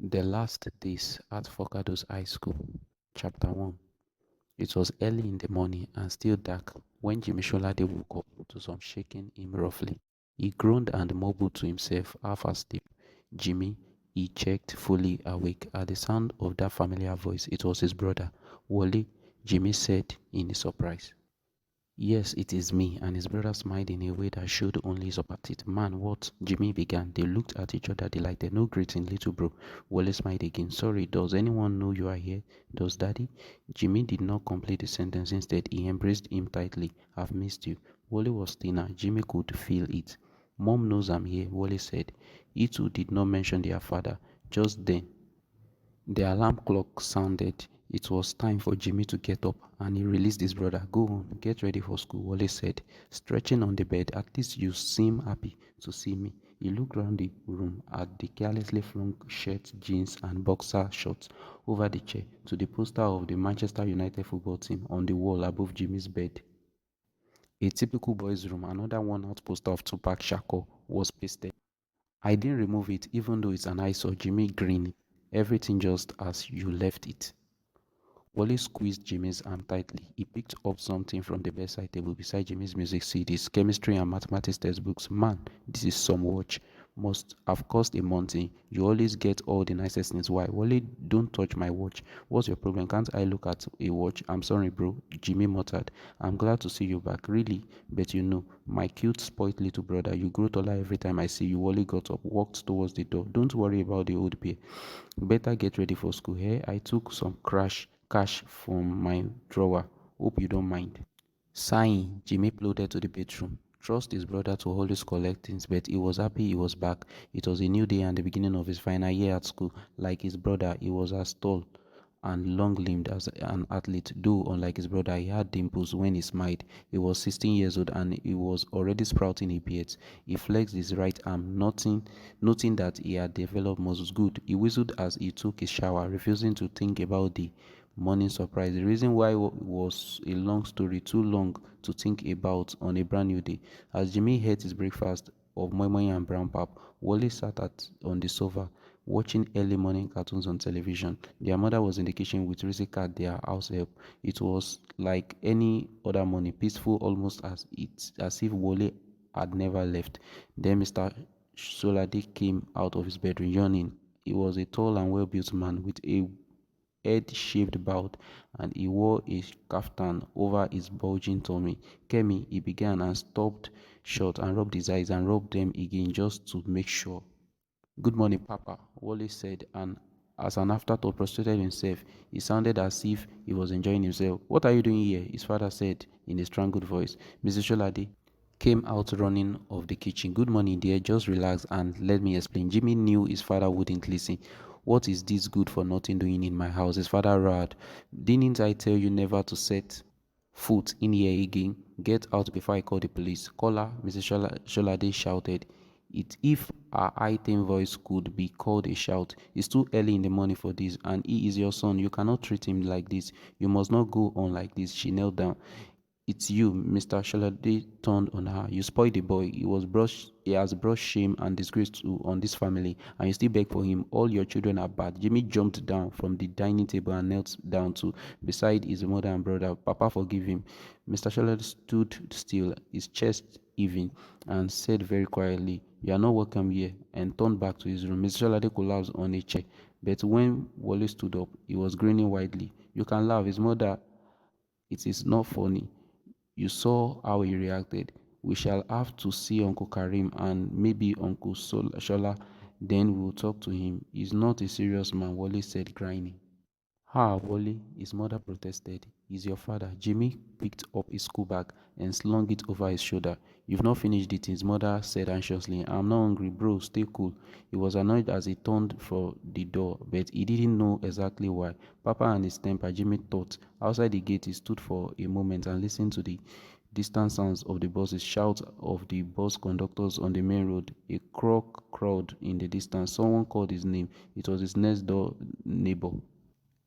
The last days at FORCADOS High School, Chapter 1. It was early in the morning and still dark when Jimmy Sholade woke up to some shaking him roughly. He groaned and mumbled to himself, half asleep. Jimmy, he checked, fully awake. At the sound of that familiar voice, it was his brother, Wally, Jimmy said in surprise. Yes, it is me, and his brother smiled in a way that showed only his upper teeth. Man, what? Jimmy began. They looked at each other delighted. No greeting, little bro. Wally smiled again. Sorry, does anyone know you are here? Does daddy? Jimmy did not complete the sentence. Instead, he embraced him tightly. I've missed you. Wally was thinner. Jimmy could feel it. Mom knows I'm here, Wally said. He too did not mention their father. Just then, the alarm clock sounded. It was time for Jimmy to get up, and he released his brother. Go on, get ready for school, Wally said, stretching on the bed. At least you seem happy to see me. He looked round the room at the carelessly flung shirts, jeans, and boxer shorts over the chair to the poster of the Manchester United football team on the wall above Jimmy's bed. A typical boy's room, another worn-out poster of Tupac Shakur was pasted. I didn't remove it, even though it's an eyesore, Jimmy grinned. Everything just as you left it. Wally squeezed Jimmy's arm tightly. He picked up something from the bedside table beside Jimmy's music CDs, chemistry and mathematics textbooks. Man, this is some watch. Must have cost a mountain. You always get all the nicest things. Why? Wally, don't touch my watch. What's your problem? Can't I look at a watch? I'm sorry, bro. Jimmy muttered. I'm glad to see you back. Really? But you know, my cute, spoiled little brother, you grow taller every time I see you. Wally got up, walked towards the door. Don't worry about the old bear. Better get ready for school. Here, I took some cash from my drawer. Hope you don't mind. Sighing, Jimmy plodded to the bedroom. Trust his brother to always collect things, but he was happy he was back. It was a new day and the beginning of his final year at school. Like his brother, he was as tall and long-limbed as an athlete. Though, unlike his brother, he had dimples when he smiled. He was 16 years old and he was already sprouting a beard. He flexed his right arm, noting that he had developed muscles. Good. He whistled as he took his shower, refusing to think about the morning surprise. The reason why was a long story, too long to think about on a brand new day. As Jimmy ate his breakfast of moi moi and brown pap, Wally sat on the sofa watching early morning cartoons on television. Their mother was in the kitchen with Risi Cat, their house help. It was like any other morning, peaceful almost as if Wally had never left. Then Mr. Solade came out of his bedroom yawning. He was a tall and well-built man with a head-shaved bald, and he wore a kaftan over his bulging tummy. Kemi, he began and stopped short and rubbed his eyes and rubbed them again just to make sure. Good morning, Papa, Wally said, and as an afterthought prostrated himself. He sounded as if he was enjoying himself. What are you doing here? His father said in a strangled voice. Mrs. Sholade came out running of the kitchen. Good morning, dear. Just relax and let me explain. Jimmy knew his father wouldn't listen. What is this good for nothing doing in my house? His father roared. Didn't I tell you never to set foot in here again? Get out before I call the police. Call her, Mrs. Sholade shouted. It if her high-tone voice could be called a shout. It's too early in the morning for this, and he is your son. You cannot treat him like this. You must not go on like this. She knelt down. It's you, Mr. Shalade turned on her. You spoiled the boy. He has brought shame and disgrace on this family, and you still beg for him. All your children are bad. Jimmy jumped down from the dining table and knelt down too, beside his mother and brother. Papa, forgive him. Mr. Shalade stood still, his chest heaving, and said very quietly, You are not welcome here, and turned back to his room. Mr. Shalade collapsed on a chair, but when Wally stood up, he was grinning widely. You can laugh. His mother, it is not funny. You saw how he reacted. We shall have to see Uncle Karim and maybe Uncle Shola, then we'll talk to him. He's not a serious man, Wally said, grinding. Ah, Wally, his mother protested. He's your father. Jimmy picked up his school bag and slung it over his shoulder. You've not finished it, his mother said anxiously. I'm not hungry, bro. Stay cool. He was annoyed as he turned for the door, but he didn't know exactly why. Papa and his temper, Jimmy thought. Outside the gate, he stood for a moment and listened to the distant sounds of the buses, shouts of the bus conductors on the main road. A croak crowed in the distance. Someone called his name. It was his next door neighbor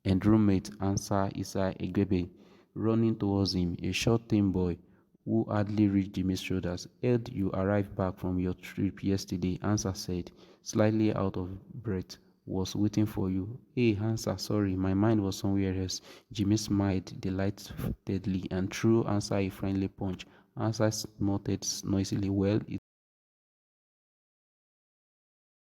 and roommate Ansar Issa Egbebe, running towards him, a short thin boy who hardly reached Jimmy's shoulders. Heard you arrived back from your trip yesterday, Ansar said, slightly out of breath. was waiting for you. Hey, Hansa, sorry, my mind was somewhere else. Jimmy smiled delightedly and threw Hansa a friendly punch. Hansa snorted noisily. Well,